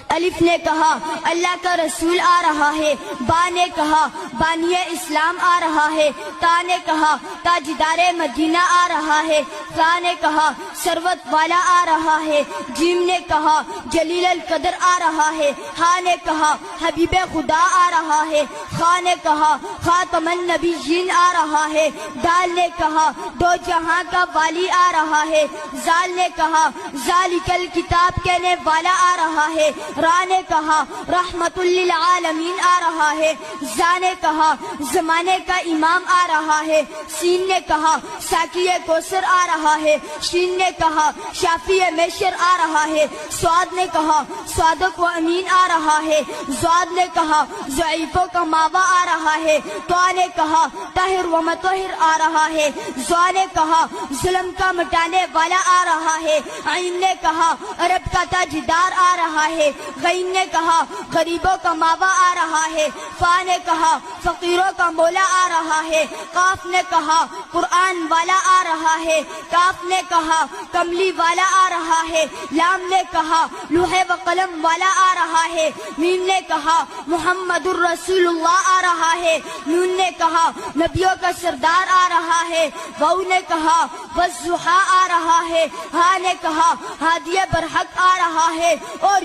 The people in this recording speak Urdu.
الف نے کہا اللہ کا رسول آ رہا ہے، با نے کہا بانی اسلام آ رہا ہے، تا نے کہا تاجدار مدینہ آ رہا ہے، تا نے کہا ثروت والا آ رہا ہے، جیم نے کہا جلیل القدر آ رہا ہے، ہا نے کہا حبیب خدا آ رہا ہے، خا نے کہا خاتم النبیین آ رہا ہے، دال نے کہا دو جہاں کا والی آ رہا ہے، زال نے کہا ذالک الکتاب کہنے والا آ رہا ہے، را نے کہا رحمت للعالمین آ رہا ہے، زا نے کہا زمانے کا امام آ رہا ہے، سین نے کہا ساقی کوثر آ رہا ہے، شین نے کہا شافی میشر آ رہا ہے، سواد نے کہا صادق و امین آ رہا ہے، زواد نے کہا ضعیفوں کا ماوا آ رہا ہے، طا نے کہا طاہر و مطہر آ رہا ہے، زوا نے کہا ظلم کا مٹانے والا آ رہا ہے، عین نے کہا عرب کا تاجدار آ رہا ہے، غین نے کہا غریبوں کا ماوا آ رہا ہے، فا نے کہا فقیروں کا مولا آ رہا ہے، قاف نے کہا قرآن والا آ رہا ہے، کاف نے کہا کملی والا آ رہا ہے، لام نے کہا لوح و قلم والا آ رہا ہے، میم نے کہا محمد الرسول اللہ آ رہا ہے، نون نے کہا نبیوں کا سردار آ رہا ہے، واو نے کہا والضحیٰ آ رہا ہے، ہا نے کہا ہادی برحق آ رہا ہے، اور